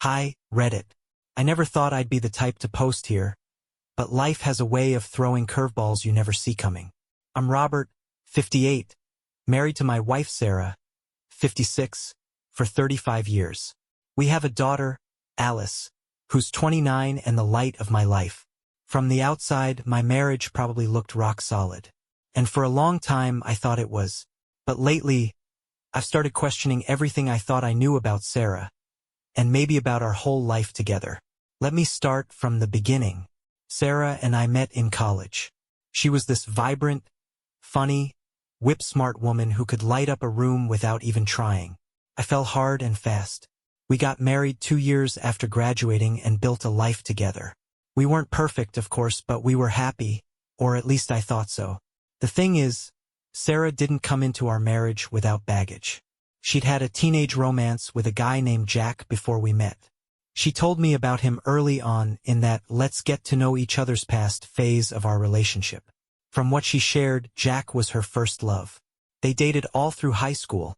Hi, Reddit. I never thought I'd be the type to post here, but life has a way of throwing curveballs you never see coming. I'm Robert, 58, married to my wife Sarah, 56, for 35 years. We have a daughter, Alice, who's 29 and the light of my life. From the outside, my marriage probably looked rock solid. And for a long time, I thought it was. But lately, I've started questioning everything I thought I knew about Sarah, and maybe about our whole life together. Let me start from the beginning. Sarah and I met in college. She was this vibrant, funny, whip-smart woman who could light up a room without even trying. I fell hard and fast. We got married 2 years after graduating and built a life together. We weren't perfect, of course, but we were happy, or at least I thought so. The thing is, Sarah didn't come into our marriage without baggage. She'd had a teenage romance with a guy named Jack before we met. She told me about him early on in that let's get to know each other's past phase of our relationship. From what she shared, Jack was her first love. They dated all through high school,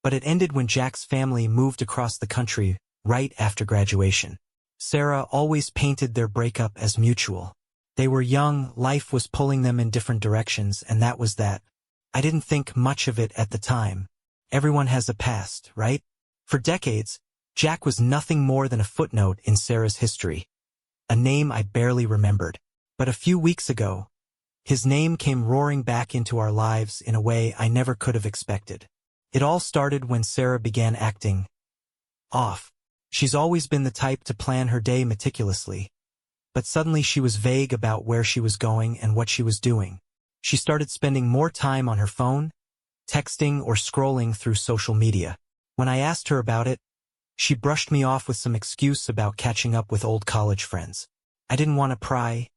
but it ended when Jack's family moved across the country right after graduation. Sarah always painted their breakup as mutual. They were young, life was pulling them in different directions, and that was that. I didn't think much of it at the time. Everyone has a past, right? For decades, Jack was nothing more than a footnote in Sarah's history, a name I barely remembered. But a few weeks ago, his name came roaring back into our lives in a way I never could have expected. It all started when Sarah began acting off. She's always been the type to plan her day meticulously, but suddenly she was vague about where she was going and what she was doing. She started spending more time on her phone, texting or scrolling through social media. When I asked her about it, she brushed me off with some excuse about catching up with old college friends. I didn't want to pry,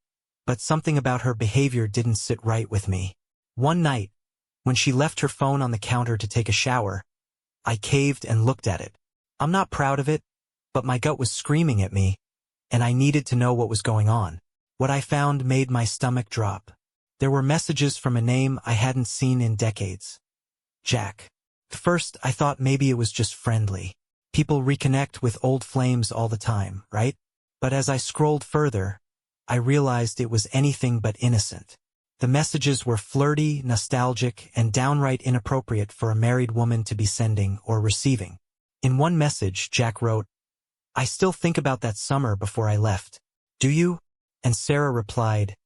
but something about her behavior didn't sit right with me. One night, when she left her phone on the counter to take a shower, I caved and looked at it. I'm not proud of it, but my gut was screaming at me, and I needed to know what was going on. What I found made my stomach drop. There were messages from a name I hadn't seen in decades. Jack. At first, I thought maybe it was just friendly. People reconnect with old flames all the time, right? But as I scrolled further, I realized it was anything but innocent. The messages were flirty, nostalgic, and downright inappropriate for a married woman to be sending or receiving. In one message, Jack wrote, "I still think about that summer before I left. Do you?" And Sarah replied,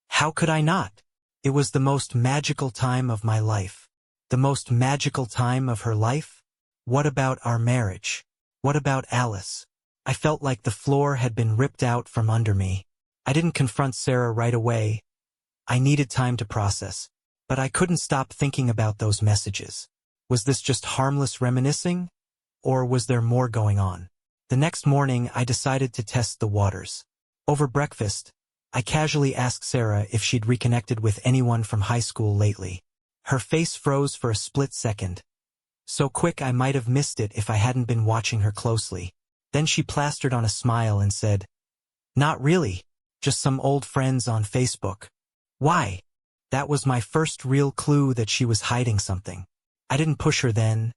"How could I not? It was the most magical time of my life." The most magical time of her life? What about our marriage? What about Alice? I felt like the floor had been ripped out from under me. I didn't confront Sarah right away. I needed time to process. But I couldn't stop thinking about those messages. Was this just harmless reminiscing? Or was there more going on? The next morning, I decided to test the waters. Over breakfast, I casually asked Sarah if she'd reconnected with anyone from high school lately. Her face froze for a split second. So quick I might have missed it if I hadn't been watching her closely. Then she plastered on a smile and said, "Not really, just some old friends on Facebook." Why? That was my first real clue that she was hiding something. I didn't push her then,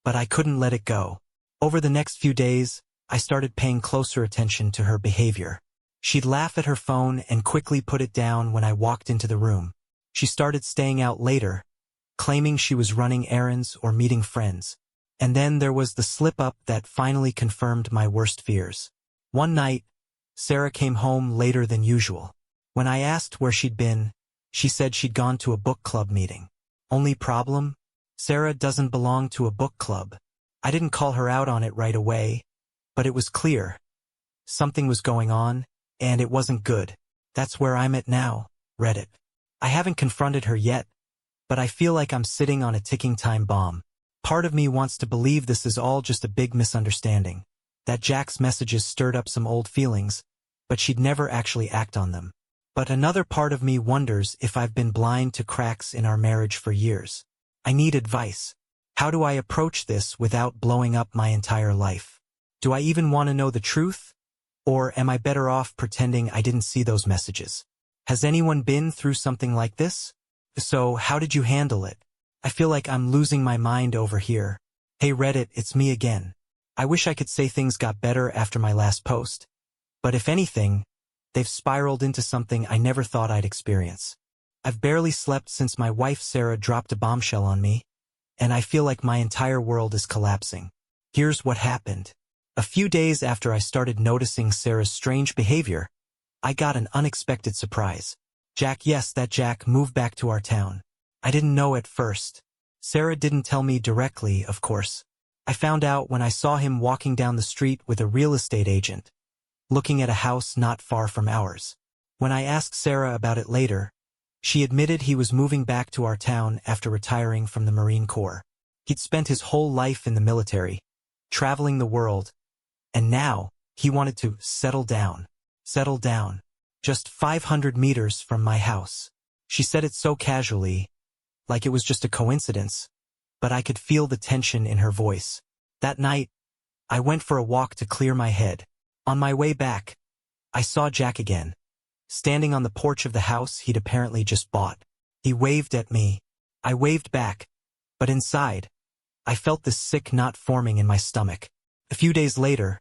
but I couldn't let it go. Over the next few days, I started paying closer attention to her behavior. She'd laugh at her phone and quickly put it down when I walked into the room. She started staying out later, claiming she was running errands or meeting friends. And then there was the slip-up that finally confirmed my worst fears. One night, Sarah came home later than usual. When I asked where she'd been, she said she'd gone to a book club meeting. Only problem? Sarah doesn't belong to a book club. I didn't call her out on it right away, but it was clear. Something was going on, and it wasn't good. That's where I'm at now, Reddit. I haven't confronted her yet, but I feel like I'm sitting on a ticking time bomb. Part of me wants to believe this is all just a big misunderstanding, that Jack's messages stirred up some old feelings, but she'd never actually act on them. But another part of me wonders if I've been blind to cracks in our marriage for years. I need advice. How do I approach this without blowing up my entire life? Do I even want to know the truth? Or am I better off pretending I didn't see those messages? Has anyone been through something like this? So, how did you handle it? I feel like I'm losing my mind over here. Hey Reddit, it's me again. I wish I could say things got better after my last post. But if anything, they've spiraled into something I never thought I'd experience. I've barely slept since my wife Sarah dropped a bombshell on me, and I feel like my entire world is collapsing. Here's what happened. A few days after I started noticing Sarah's strange behavior, I got an unexpected surprise. Jack, yes, that Jack, moved back to our town. I didn't know at first. Sarah didn't tell me directly, of course. I found out when I saw him walking down the street with a real estate agent, looking at a house not far from ours. When I asked Sarah about it later, she admitted he was moving back to our town after retiring from the Marine Corps. He'd spent his whole life in the military, traveling the world, and now he wanted to settle down. Settle down. Just 500 meters from my house. She said it so casually, like it was just a coincidence, but I could feel the tension in her voice. That night, I went for a walk to clear my head. On my way back, I saw Jack again, standing on the porch of the house he'd apparently just bought. He waved at me. I waved back, but inside, I felt this sick knot forming in my stomach. A few days later,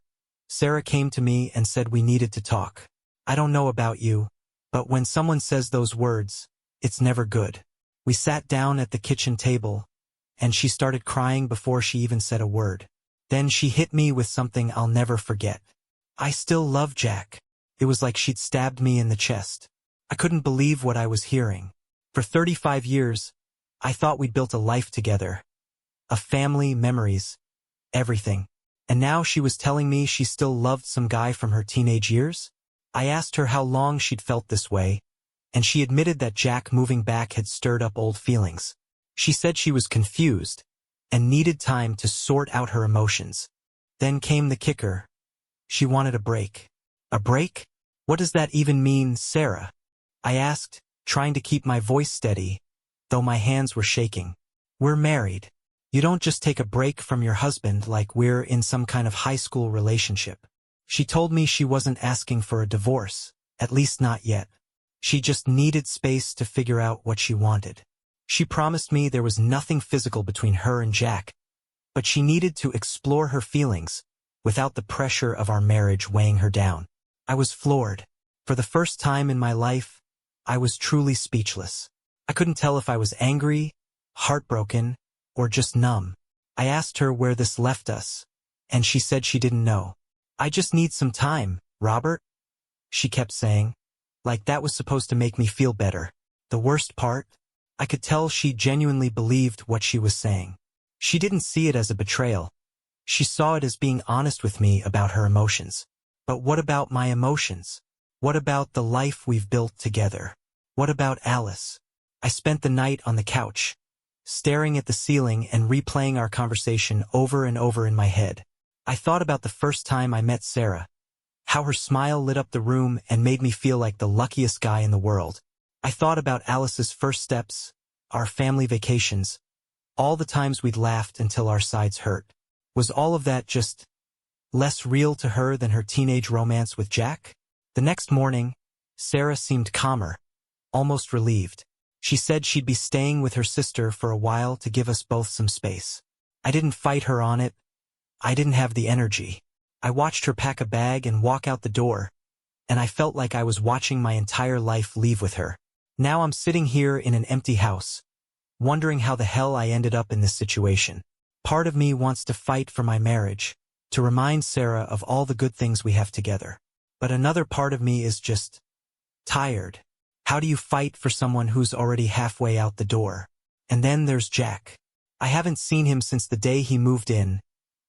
Sarah came to me and said we needed to talk. I don't know about you, but when someone says those words, it's never good. We sat down at the kitchen table, and she started crying before she even said a word. Then she hit me with something I'll never forget. I still love Jack. It was like she'd stabbed me in the chest. I couldn't believe what I was hearing. For 35 years, I thought we'd built a life together. A family, memories, everything. And now she was telling me she still loved some guy from her teenage years? I asked her how long she'd felt this way, and she admitted that Jack moving back had stirred up old feelings. She said she was confused and needed time to sort out her emotions. Then came the kicker. She wanted a break. A break? What does that even mean, Sarah? I asked, trying to keep my voice steady, though my hands were shaking. We're married. You don't just take a break from your husband like we're in some kind of high school relationship. She told me she wasn't asking for a divorce, at least not yet. She just needed space to figure out what she wanted. She promised me there was nothing physical between her and Jack, but she needed to explore her feelings without the pressure of our marriage weighing her down. I was floored. For the first time in my life, I was truly speechless. I couldn't tell if I was angry, heartbroken, or just numb. I asked her where this left us, and she said she didn't know. I just need some time, Robert, she kept saying, like that was supposed to make me feel better. The worst part? I could tell she genuinely believed what she was saying. She didn't see it as a betrayal. She saw it as being honest with me about her emotions. But what about my emotions? What about the life we've built together? What about Alice? I spent the night on the couch, staring at the ceiling and replaying our conversation over and over in my head. I thought about the first time I met Sarah, how her smile lit up the room and made me feel like the luckiest guy in the world. I thought about Alice's first steps, our family vacations, all the times we'd laughed until our sides hurt. Was all of that just less real to her than her teenage romance with Jack? The next morning, Sarah seemed calmer, almost relieved. She said she'd be staying with her sister for a while to give us both some space. I didn't fight her on it. I didn't have the energy. I watched her pack a bag and walk out the door, and I felt like I was watching my entire life leave with her. Now I'm sitting here in an empty house, wondering how the hell I ended up in this situation. Part of me wants to fight for my marriage, to remind Sarah of all the good things we have together. But another part of me is just tired. How do you fight for someone who's already halfway out the door? And then there's Jack. I haven't seen him since the day he moved in,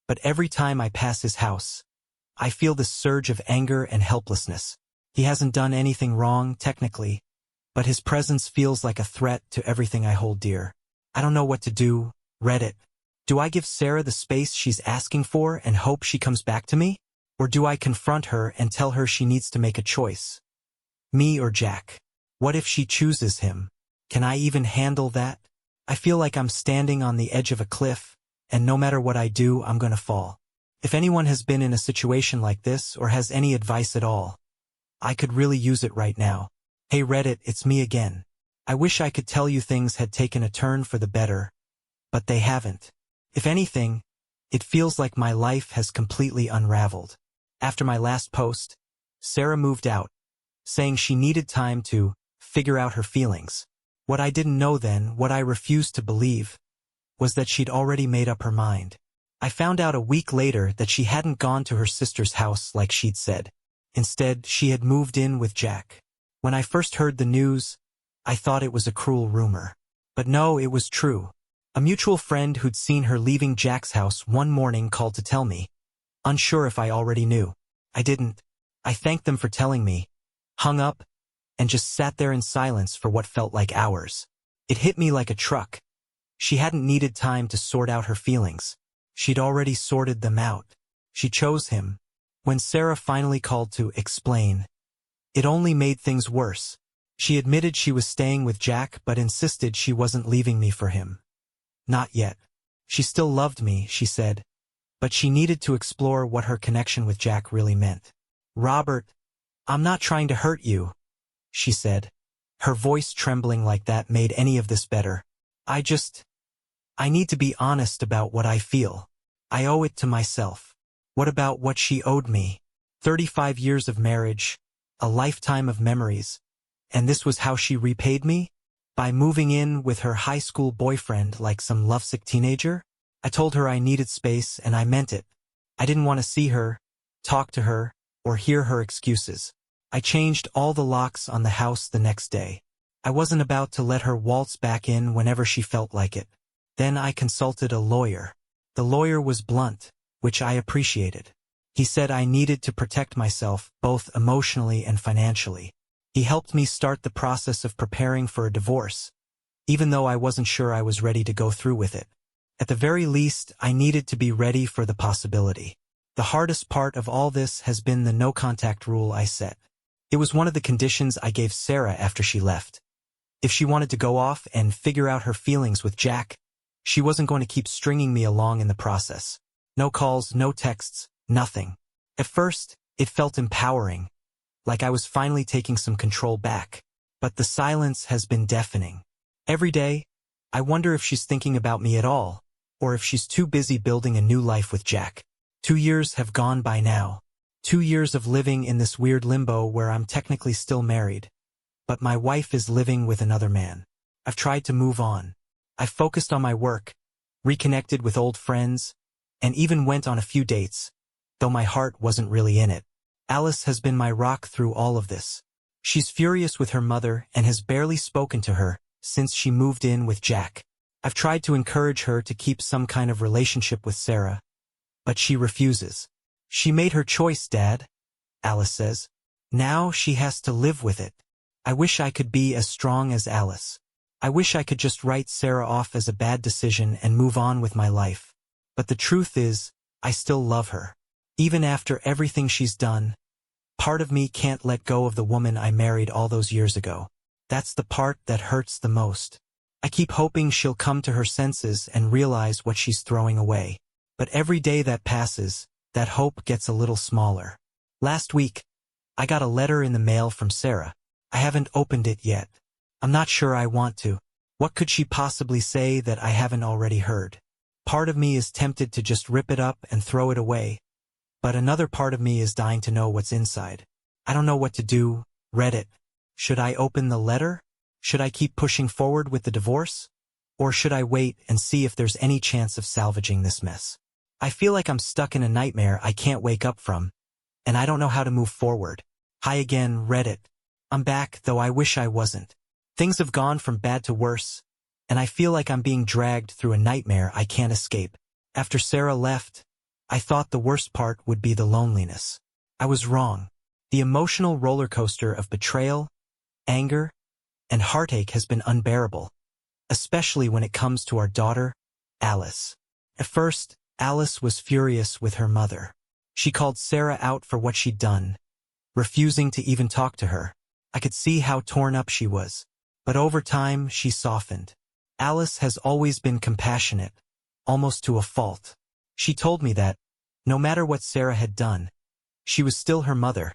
but every time I pass his house, I feel this surge of anger and helplessness. He hasn't done anything wrong, technically, but his presence feels like a threat to everything I hold dear. I don't know what to do. Reddit. Do I give Sarah the space she's asking for and hope she comes back to me? Or do I confront her and tell her she needs to make a choice? Me or Jack? What if she chooses him? Can I even handle that? I feel like I'm standing on the edge of a cliff, and no matter what I do, I'm gonna fall. If anyone has been in a situation like this or has any advice at all, I could really use it right now. Hey Reddit, it's me again. I wish I could tell you things had taken a turn for the better, but they haven't. If anything, It feels like my life has completely unraveled. After my last post, Sarah moved out, saying she needed time to figure out her feelings. What I didn't know then, what I refused to believe, was that she'd already made up her mind. I found out a week later that she hadn't gone to her sister's house like she'd said. Instead, she had moved in with Jack. When I first heard the news, I thought it was a cruel rumor. But no, it was true. A mutual friend who'd seen her leaving Jack's house one morning called to tell me, unsure if I already knew. I didn't. I thanked them for telling me, hung up, and just sat there in silence for what felt like hours. It hit me like a truck. She hadn't needed time to sort out her feelings. She'd already sorted them out. She chose him. When Sarah finally called to explain, it only made things worse. She admitted she was staying with Jack but insisted she wasn't leaving me for him. Not yet. She still loved me, she said, but she needed to explore what her connection with Jack really meant. Robert, I'm not trying to hurt you, she said. Her voice trembling like that made any of this better. I need to be honest about what I feel. I owe it to myself. What about what she owed me? 35 years of marriage, a lifetime of memories. And this was how she repaid me? By moving in with her high school boyfriend like some lovesick teenager? I told her I needed space and I meant it. I didn't want to see her, talk to her, or hear her excuses. I changed all the locks on the house the next day. I wasn't about to let her waltz back in whenever she felt like it. Then I consulted a lawyer. The lawyer was blunt, which I appreciated. He said I needed to protect myself, both emotionally and financially. He helped me start the process of preparing for a divorce, even though I wasn't sure I was ready to go through with it. At the very least, I needed to be ready for the possibility. The hardest part of all this has been the no-contact rule I set. It was one of the conditions I gave Sarah after she left. If she wanted to go off and figure out her feelings with Jack, she wasn't going to keep stringing me along in the process. No calls, no texts, nothing. At first, it felt empowering, like I was finally taking some control back. But the silence has been deafening. Every day, I wonder if she's thinking about me at all, or if she's too busy building a new life with Jack. 2 years have gone by now. 2 years of living in this weird limbo where I'm technically still married, but my wife is living with another man. I've tried to move on. I've focused on my work, reconnected with old friends, and even went on a few dates, though my heart wasn't really in it. Alice has been my rock through all of this. She's furious with her mother and has barely spoken to her since she moved in with Jack. I've tried to encourage her to keep some kind of relationship with Sarah, but she refuses. She made her choice, Dad, Alice says. Now she has to live with it. I wish I could be as strong as Alice. I wish I could just write Sarah off as a bad decision and move on with my life. But the truth is, I still love her. Even after everything she's done, part of me can't let go of the woman I married all those years ago. That's the part that hurts the most. I keep hoping she'll come to her senses and realize what she's throwing away. But every day that passes, that hope gets a little smaller. Last week, I got a letter in the mail from Sarah. I haven't opened it yet. I'm not sure I want to. What could she possibly say that I haven't already heard? Part of me is tempted to just rip it up and throw it away, but another part of me is dying to know what's inside. I don't know what to do. Read it. Should I open the letter? Should I keep pushing forward with the divorce? Or should I wait and see if there's any chance of salvaging this mess? I feel like I'm stuck in a nightmare I can't wake up from, and I don't know how to move forward. Hi again, Reddit. I'm back, though I wish I wasn't. Things have gone from bad to worse, and I feel like I'm being dragged through a nightmare I can't escape. After Sarah left, I thought the worst part would be the loneliness. I was wrong. The emotional roller coaster of betrayal, anger, and heartache has been unbearable, especially when it comes to our daughter, Alice. At first, Alice was furious with her mother. She called Sarah out for what she'd done, refusing to even talk to her. I could see how torn up she was, but over time she softened. Alice has always been compassionate, almost to a fault. She told me that, no matter what Sarah had done, she was still her mother,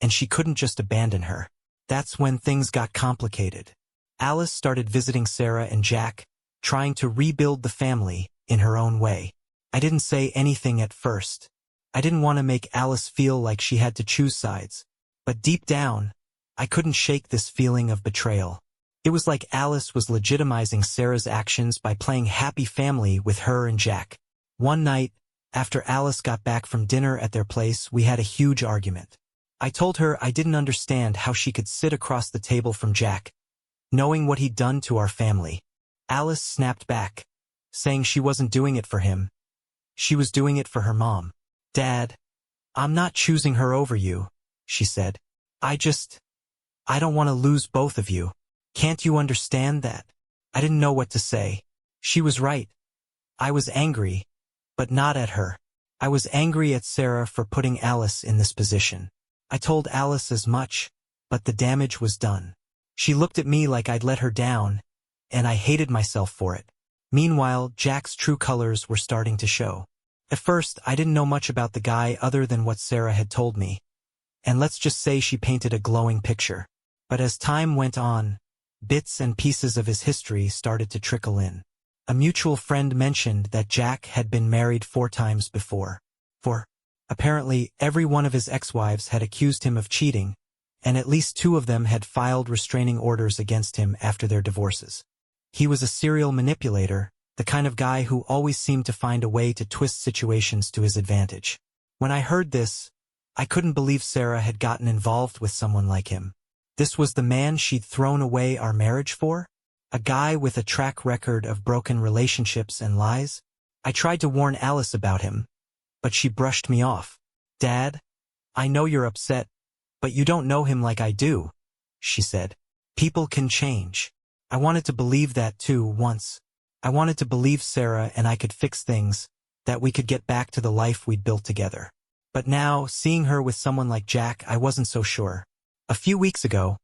and she couldn't just abandon her. That's when things got complicated. Alice started visiting Sarah and Jack, trying to rebuild the family in her own way. I didn't say anything at first. I didn't want to make Alice feel like she had to choose sides. But deep down, I couldn't shake this feeling of betrayal. It was like Alice was legitimizing Sarah's actions by playing happy family with her and Jack. One night, after Alice got back from dinner at their place, we had a huge argument. I told her I didn't understand how she could sit across the table from Jack, knowing what he'd done to our family. Alice snapped back, saying she wasn't doing it for him. She was doing it for her mom. "Dad, I'm not choosing her over you," she said. I don't want to lose both of you. Can't you understand that?" I didn't know what to say. She was right. I was angry, but not at her. I was angry at Sarah for putting Alice in this position. I told Alice as much, but the damage was done. She looked at me like I'd let her down, and I hated myself for it. Meanwhile, Jack's true colors were starting to show. At first, I didn't know much about the guy other than what Sarah had told me, and let's just say she painted a glowing picture. But as time went on, bits and pieces of his history started to trickle in. A mutual friend mentioned that Jack had been married 4 times before. Apparently, every one of his ex-wives had accused him of cheating, and at least 2 of them had filed restraining orders against him after their divorces. He was a serial manipulator, the kind of guy who always seemed to find a way to twist situations to his advantage. When I heard this, I couldn't believe Sarah had gotten involved with someone like him. This was the man she'd thrown away our marriage for? A guy with a track record of broken relationships and lies? I tried to warn Alice about him, but she brushed me off. "Dad, I know you're upset, but you don't know him like I do," she said. "People can change." I wanted to believe that too once. I wanted to believe Sarah and I could fix things, that we could get back to the life we'd built together. But now, seeing her with someone like Jack, I wasn't so sure. A few weeks ago,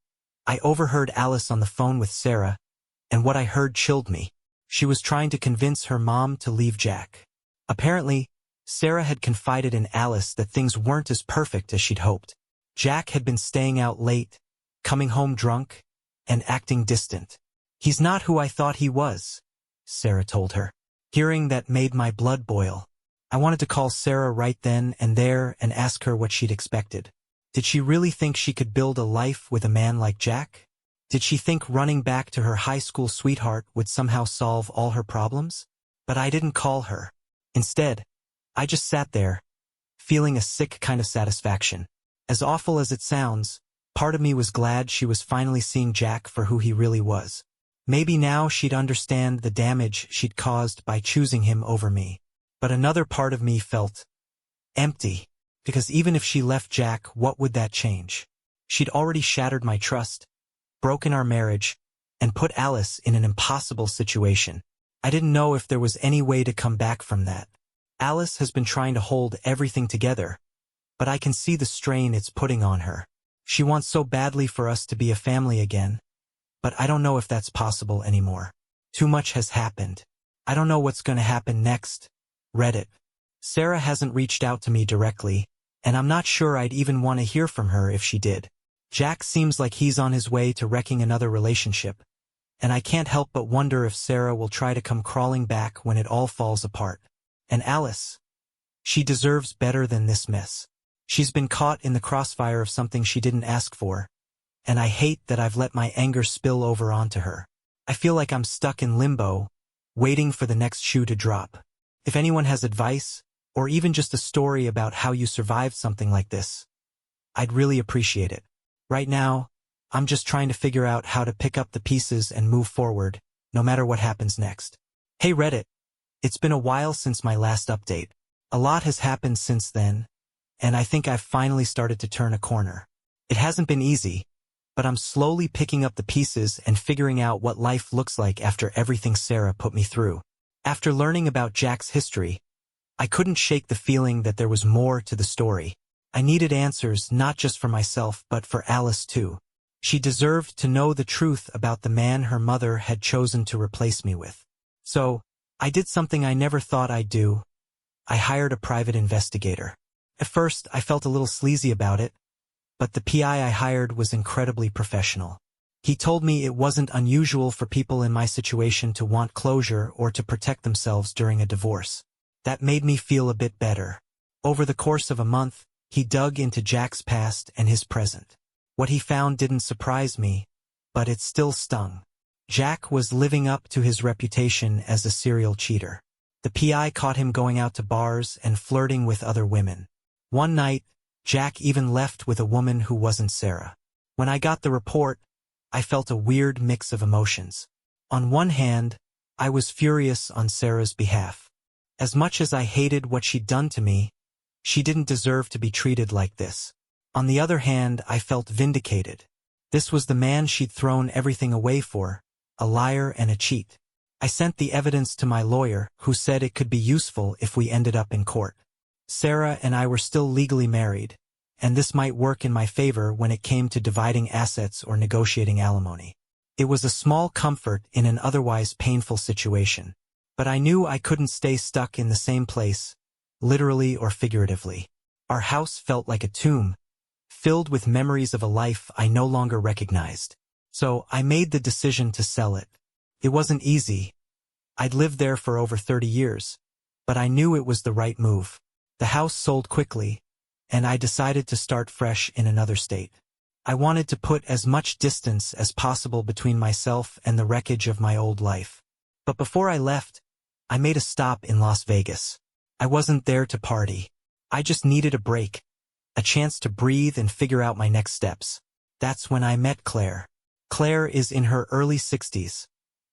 I overheard Alice on the phone with Sarah, and what I heard chilled me. She was trying to convince her mom to leave Jack. Apparently, Sarah had confided in Alice that things weren't as perfect as she'd hoped. Jack had been staying out late, coming home drunk, and acting distant. "He's not who I thought he was," Sarah told her. Hearing that made my blood boil. I wanted to call Sarah right then and there and ask her what she'd expected. Did she really think she could build a life with a man like Jack? Did she think running back to her high school sweetheart would somehow solve all her problems? But I didn't call her. Instead, I just sat there, feeling a sick kind of satisfaction. As awful as it sounds, part of me was glad she was finally seeing Jack for who he really was. Maybe now she'd understand the damage she'd caused by choosing him over me. But another part of me felt empty, because even if she left Jack, what would that change? She'd already shattered my trust, broken our marriage, and put Alice in an impossible situation. I didn't know if there was any way to come back from that. Alice has been trying to hold everything together, but I can see the strain it's putting on her. She wants so badly for us to be a family again, but I don't know if that's possible anymore. Too much has happened. I don't know what's going to happen next. Reddit. Sarah hasn't reached out to me directly, and I'm not sure I'd even want to hear from her if she did. Jack seems like he's on his way to wrecking another relationship, and I can't help but wonder if Sarah will try to come crawling back when it all falls apart. And Alice, she deserves better than this mess. She's been caught in the crossfire of something she didn't ask for, and I hate that I've let my anger spill over onto her. I feel like I'm stuck in limbo, waiting for the next shoe to drop. If anyone has advice, or even just a story about how you survived something like this, I'd really appreciate it. Right now, I'm just trying to figure out how to pick up the pieces and move forward, no matter what happens next. Hey Reddit, it's been a while since my last update. A lot has happened since then, and I think I've finally started to turn a corner. It hasn't been easy, but I'm slowly picking up the pieces and figuring out what life looks like after everything Sarah put me through. After learning about Jack's history, I couldn't shake the feeling that there was more to the story. I needed answers not just for myself but for Alice too. She deserved to know the truth about the man her mother had chosen to replace me with. So, I did something I never thought I'd do. I hired a private investigator. At first, I felt a little sleazy about it, but the PI I hired was incredibly professional. He told me it wasn't unusual for people in my situation to want closure or to protect themselves during a divorce. That made me feel a bit better. Over the course of a month, he dug into Jack's past and his present. What he found didn't surprise me, but it still stung. Jack was living up to his reputation as a serial cheater. The PI caught him going out to bars and flirting with other women. One night, Jack even left with a woman who wasn't Sarah. When I got the report, I felt a weird mix of emotions. On one hand, I was furious on Sarah's behalf. As much as I hated what she'd done to me, she didn't deserve to be treated like this. On the other hand, I felt vindicated. This was the man she'd thrown everything away for, a liar and a cheat. I sent the evidence to my lawyer, who said it could be useful if we ended up in court. Sarah and I were still legally married, and this might work in my favor when it came to dividing assets or negotiating alimony. It was a small comfort in an otherwise painful situation, but I knew I couldn't stay stuck in the same place, literally or figuratively. Our house felt like a tomb, filled with memories of a life I no longer recognized. So I made the decision to sell it. It wasn't easy. I'd lived there for over 30 years, but I knew it was the right move. The house sold quickly, and I decided to start fresh in another state. I wanted to put as much distance as possible between myself and the wreckage of my old life. But before I left, I made a stop in Las Vegas. I wasn't there to party. I just needed a break, a chance to breathe and figure out my next steps. That's when I met Claire. Claire is in her early 60s,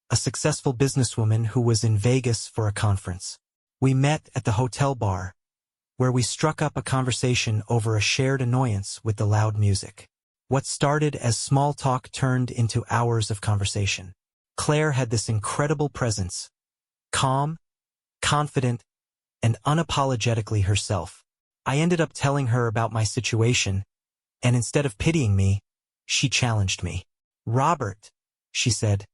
a successful businesswoman who was in Vegas for a conference. We met at the hotel bar, where we struck up a conversation over a shared annoyance with the loud music. What started as small talk turned into hours of conversation. Claire had this incredible presence, calm, confident, and unapologetically herself. I ended up telling her about my situation, and instead of pitying me, she challenged me. "Robert," she said,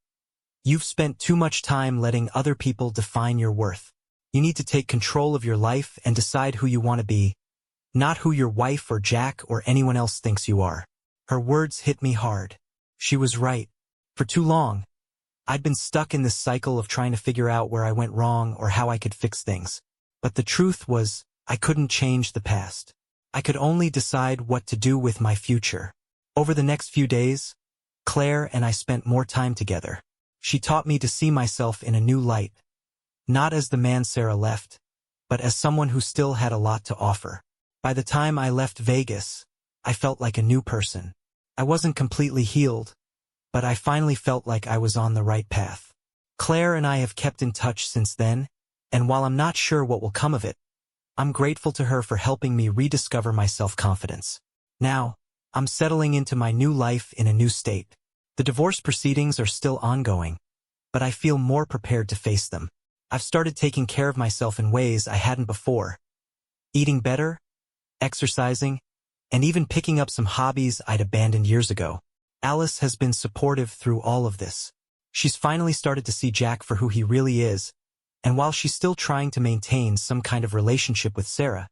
"you've spent too much time letting other people define your worth. You need to take control of your life and decide who you want to be, not who your wife or Jack or anyone else thinks you are." Her words hit me hard. She was right. For too long, I'd been stuck in this cycle of trying to figure out where I went wrong or how I could fix things. But the truth was, I couldn't change the past. I could only decide what to do with my future. Over the next few days, Claire and I spent more time together. She taught me to see myself in a new light, not as the man Sarah left, but as someone who still had a lot to offer. By the time I left Vegas, I felt like a new person. I wasn't completely healed, but I finally felt like I was on the right path. Claire and I have kept in touch since then, and while I'm not sure what will come of it, I'm grateful to her for helping me rediscover my self-confidence. Now, I'm settling into my new life in a new state. The divorce proceedings are still ongoing, but I feel more prepared to face them. I've started taking care of myself in ways I hadn't before. Eating better, exercising, and even picking up some hobbies I'd abandoned years ago. Alice has been supportive through all of this. She's finally started to see Jack for who he really is, and while she's still trying to maintain some kind of relationship with Sarah,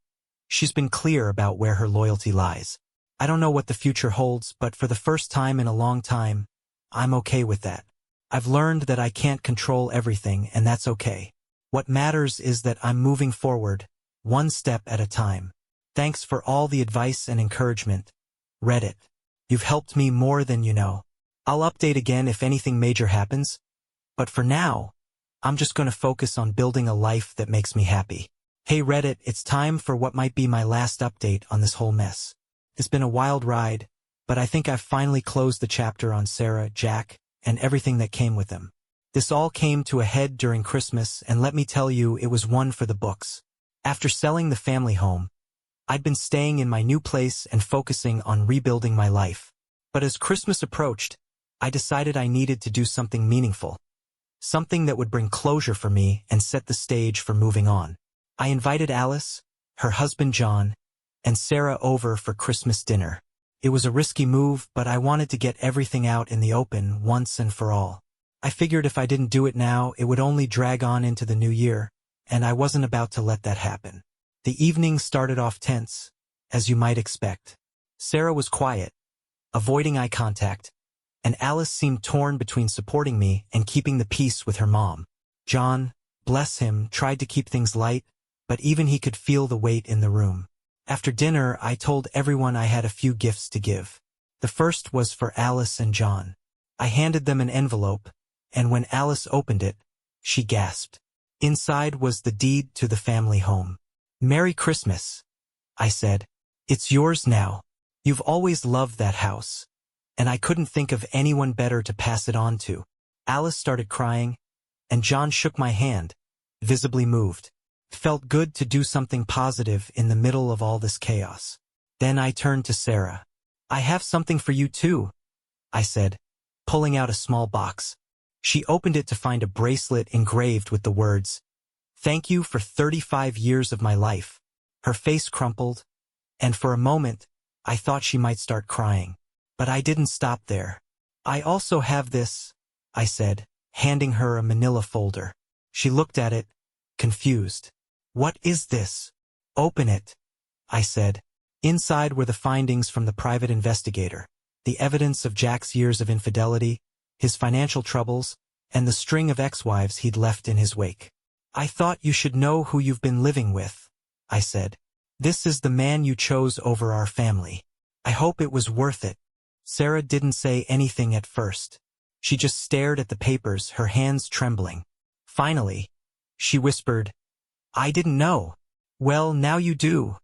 she's been clear about where her loyalty lies. I don't know what the future holds, but for the first time in a long time, I'm okay with that. I've learned that I can't control everything, and that's okay. What matters is that I'm moving forward, one step at a time. Thanks for all the advice and encouragement, Reddit. You've helped me more than you know. I'll update again if anything major happens, but for now, I'm just going to focus on building a life that makes me happy. Hey Reddit, it's time for what might be my last update on this whole mess. It's been a wild ride, but I think I've finally closed the chapter on Sarah, Jack, and everything that came with them. This all came to a head during Christmas, and let me tell you, it was one for the books. After selling the family home, I'd been staying in my new place and focusing on rebuilding my life. But as Christmas approached, I decided I needed to do something meaningful. Something that would bring closure for me and set the stage for moving on. I invited Alice, her husband John, and Sarah over for Christmas dinner. It was a risky move, but I wanted to get everything out in the open once and for all. I figured if I didn't do it now, it would only drag on into the new year, and I wasn't about to let that happen. The evening started off tense, as you might expect. Sarah was quiet, avoiding eye contact, and Alice seemed torn between supporting me and keeping the peace with her mom. John, bless him, tried to keep things light, but even he could feel the weight in the room. After dinner, I told everyone I had a few gifts to give. The first was for Alice and John. I handed them an envelope, and when Alice opened it, she gasped. Inside was the deed to the family home. "Merry Christmas," I said. "It's yours now. You've always loved that house, and I couldn't think of anyone better to pass it on to." Alice started crying, and John shook my hand, visibly moved. It felt good to do something positive in the middle of all this chaos. Then I turned to Sarah. "I have something for you too," I said, pulling out a small box. She opened it to find a bracelet engraved with the words, "Thank you for 35 years of my life." Her face crumpled, and for a moment, I thought she might start crying. But I didn't stop there. "I also have this," I said, handing her a manila folder. She looked at it, confused. "What is this?" "Open it," I said. Inside were the findings from the private investigator, the evidence of Jack's years of infidelity, his financial troubles, and the string of ex-wives he'd left in his wake. "I thought you should know who you've been living with," I said. "This is the man you chose over our family. I hope it was worth it." Sarah didn't say anything at first. She just stared at the papers, her hands trembling. Finally, she whispered, "I didn't know." "Well, now you do,"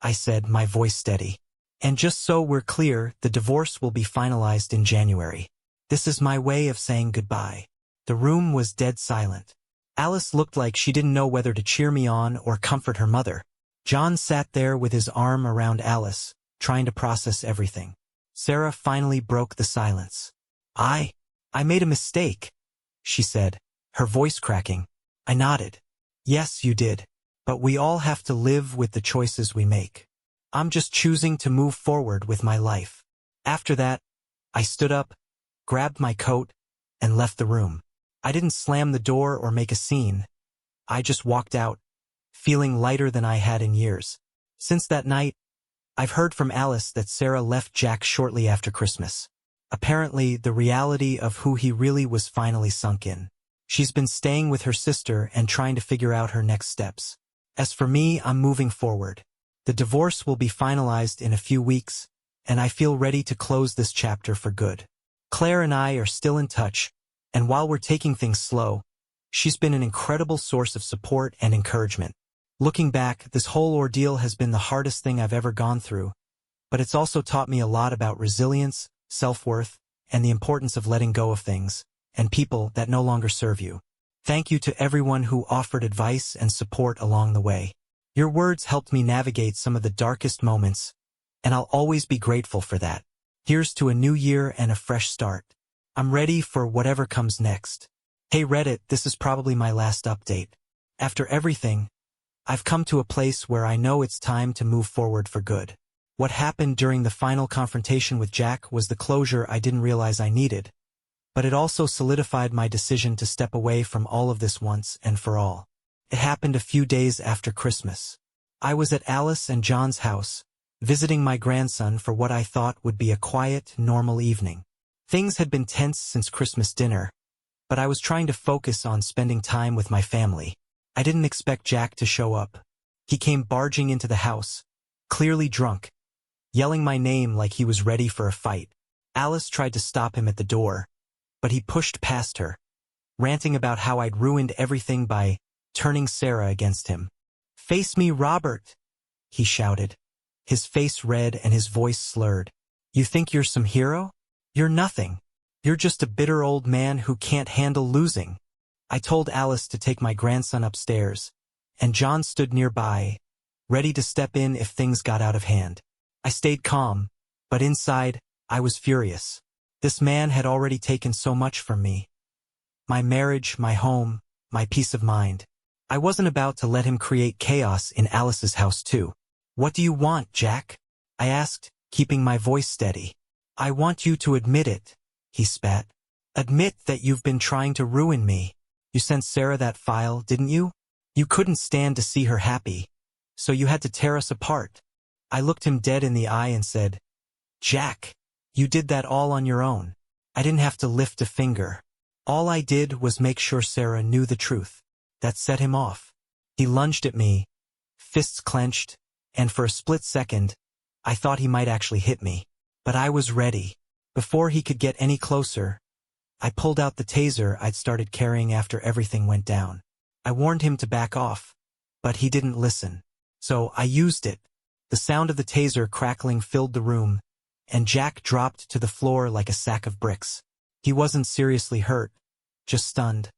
I said, my voice steady. "And just so we're clear, the divorce will be finalized in January. This is my way of saying goodbye." The room was dead silent. Alice looked like she didn't know whether to cheer me on or comfort her mother. John sat there with his arm around Alice, trying to process everything. Sarah finally broke the silence. I made a mistake," she said, her voice cracking. I nodded. "Yes, you did. But we all have to live with the choices we make. I'm just choosing to move forward with my life." After that, I stood up, grabbed my coat, and left the room. I didn't slam the door or make a scene. I just walked out, feeling lighter than I had in years. Since that night, I've heard from Alice that Sarah left Jack shortly after Christmas. Apparently, the reality of who he really was finally sunk in. She's been staying with her sister and trying to figure out her next steps. As for me, I'm moving forward. The divorce will be finalized in a few weeks, and I feel ready to close this chapter for good. Claire and I are still in touch, and while we're taking things slow, she's been an incredible source of support and encouragement. Looking back, this whole ordeal has been the hardest thing I've ever gone through, but it's also taught me a lot about resilience, self-worth, and the importance of letting go of things and people that no longer serve you. Thank you to everyone who offered advice and support along the way. Your words helped me navigate some of the darkest moments, and I'll always be grateful for that. Here's to a new year and a fresh start. I'm ready for whatever comes next. Hey Reddit, this is probably my last update. After everything, I've come to a place where I know it's time to move forward for good. What happened during the final confrontation with Jack was the closure I didn't realize I needed, but it also solidified my decision to step away from all of this once and for all. It happened a few days after Christmas. I was at Alice and John's house, visiting my grandson for what I thought would be a quiet, normal evening. Things had been tense since Christmas dinner, but I was trying to focus on spending time with my family. I didn't expect Jack to show up. He came barging into the house, clearly drunk, yelling my name like he was ready for a fight. Alice tried to stop him at the door, but he pushed past her, ranting about how I'd ruined everything by turning Sarah against him. "Face me, Robert," he shouted, his face red and his voice slurred. "You think you're some hero? You're nothing. You're just a bitter old man who can't handle losing." I told Alice to take my grandson upstairs, and John stood nearby, ready to step in if things got out of hand. I stayed calm, but inside, I was furious. This man had already taken so much from me. My marriage, my home, my peace of mind. I wasn't about to let him create chaos in Alice's house too. "What do you want, Jack?" I asked, keeping my voice steady. "I want you to admit it," he spat. "Admit that you've been trying to ruin me. You sent Sarah that file, didn't you? You couldn't stand to see her happy, so you had to tear us apart." I looked him dead in the eye and said, "Jack, you did that all on your own. I didn't have to lift a finger. All I did was make sure Sarah knew the truth." That set him off. He lunged at me, fists clenched, and for a split second, I thought he might actually hit me. But I was ready. Before he could get any closer, I pulled out the taser I'd started carrying after everything went down. I warned him to back off, but he didn't listen. So I used it. The sound of the taser crackling filled the room, and Jack dropped to the floor like a sack of bricks. He wasn't seriously hurt, just stunned.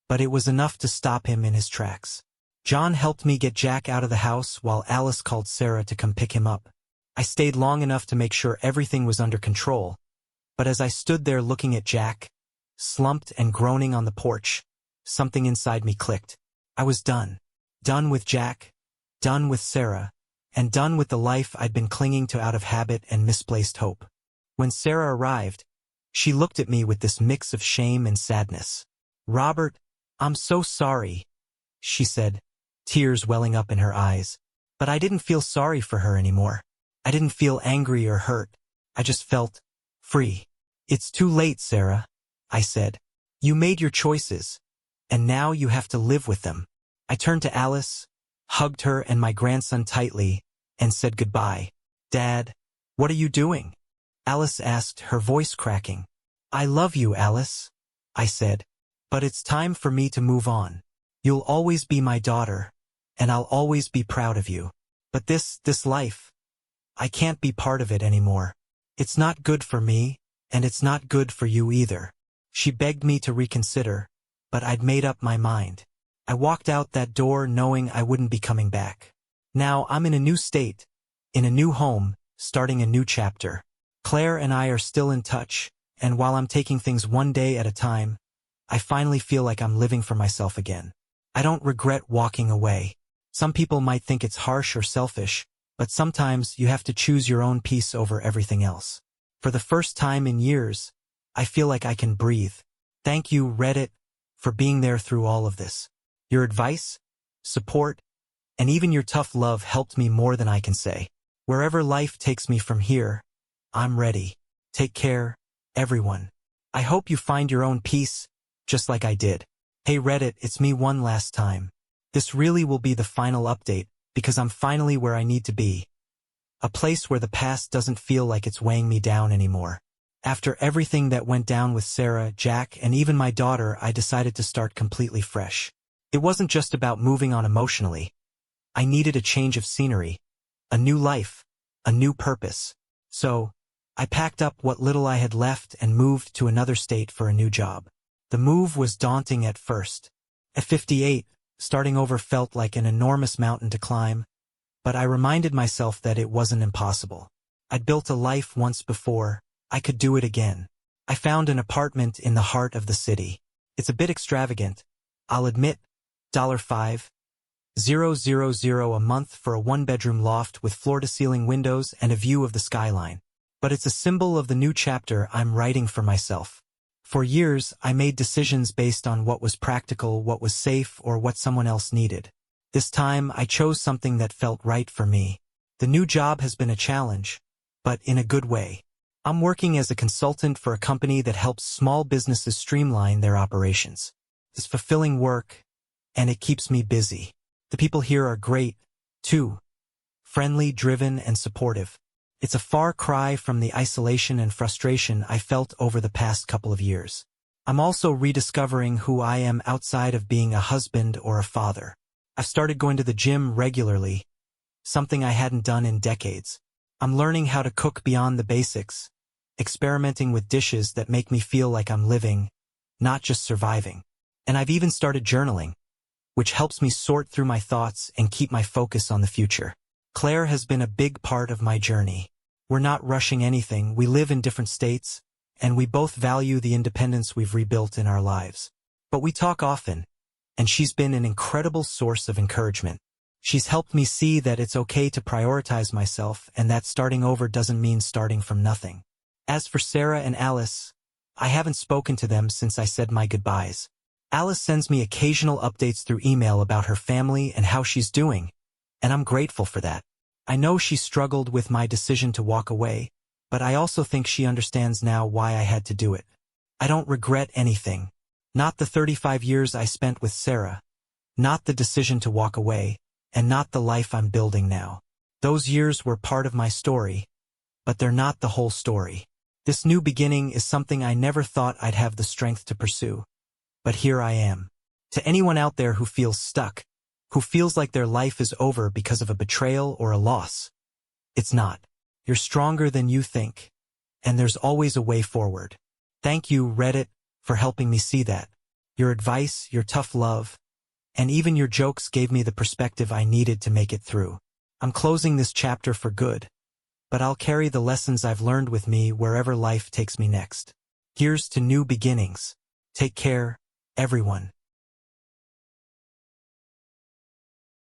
But it was enough to stop him in his tracks. John helped me get Jack out of the house while Alice called Sarah to come pick him up. I stayed long enough to make sure everything was under control, but as I stood there looking at Jack, slumped and groaning on the porch, something inside me clicked. I was done. Done with Jack, done with Sarah, and done with the life I'd been clinging to out of habit and misplaced hope. When Sarah arrived, she looked at me with this mix of shame and sadness. "Robert, I'm so sorry," she said, tears welling up in her eyes. But I didn't feel sorry for her anymore. I didn't feel angry or hurt. I just felt free. "It's too late, Sarah," I said. "You made your choices, and now you have to live with them." I turned to Alice, hugged her and my grandson tightly, and said goodbye. "Dad, what are you doing?" Alice asked, her voice cracking. "I love you, Alice," I said, "but it's time for me to move on. You'll always be my daughter, and I'll always be proud of you. But this life, I can't be part of it anymore. It's not good for me, and it's not good for you either." She begged me to reconsider, but I'd made up my mind. I walked out that door knowing I wouldn't be coming back. Now I'm in a new state, in a new home, starting a new chapter. Claire and I are still in touch, and while I'm taking things one day at a time, I finally feel like I'm living for myself again. I don't regret walking away. Some people might think it's harsh or selfish, but sometimes you have to choose your own peace over everything else. For the first time in years, I feel like I can breathe. Thank you, Reddit, for being there through all of this. Your advice, support, and even your tough love helped me more than I can say. Wherever life takes me from here, I'm ready. Take care, everyone. I hope you find your own peace, just like I did. Hey Reddit, it's me one last time. This really will be the final update, because I'm finally where I need to be. A place where the past doesn't feel like it's weighing me down anymore. After everything that went down with Sarah, Jack, and even my daughter, I decided to start completely fresh. It wasn't just about moving on emotionally. I needed a change of scenery, a new life, a new purpose. So, I packed up what little I had left and moved to another state for a new job. The move was daunting at first. At 58, starting over felt like an enormous mountain to climb, but I reminded myself that it wasn't impossible. I'd built a life once before. I could do it again. I found an apartment in the heart of the city. It's a bit extravagant, I'll admit, $5,000 a month for a one-bedroom loft with floor-to-ceiling windows and a view of the skyline. But it's a symbol of the new chapter I'm writing for myself. For years, I made decisions based on what was practical, what was safe, or what someone else needed. This time, I chose something that felt right for me. The new job has been a challenge, but in a good way. I'm working as a consultant for a company that helps small businesses streamline their operations. It's fulfilling work, and it keeps me busy. The people here are great, too. Friendly, driven, and supportive. It's a far cry from the isolation and frustration I felt over the past couple of years. I'm also rediscovering who I am outside of being a husband or a father. I've started going to the gym regularly, something I hadn't done in decades. I'm learning how to cook beyond the basics, experimenting with dishes that make me feel like I'm living, not just surviving. And I've even started journaling, which helps me sort through my thoughts and keep my focus on the future. Claire has been a big part of my journey. We're not rushing anything, we live in different states, and we both value the independence we've rebuilt in our lives. But we talk often, and she's been an incredible source of encouragement. She's helped me see that it's okay to prioritize myself and that starting over doesn't mean starting from nothing. As for Sarah and Alice, I haven't spoken to them since I said my goodbyes. Alice sends me occasional updates through email about her family and how she's doing, and I'm grateful for that. I know she struggled with my decision to walk away, but I also think she understands now why I had to do it. I don't regret anything. Not the 35 years I spent with Sarah. Not the decision to walk away. and not the life I'm building now. Those years were part of my story, but they're not the whole story. This new beginning is something I never thought I'd have the strength to pursue. But here I am. To anyone out there who feels stuck, who feels like their life is over because of a betrayal or a loss, it's not. You're stronger than you think, and there's always a way forward. Thank you, Reddit, for helping me see that. Your advice, your tough love, and even your jokes gave me the perspective I needed to make it through. I'm closing this chapter for good, but I'll carry the lessons I've learned with me wherever life takes me next. Here's to new beginnings. Take care, everyone.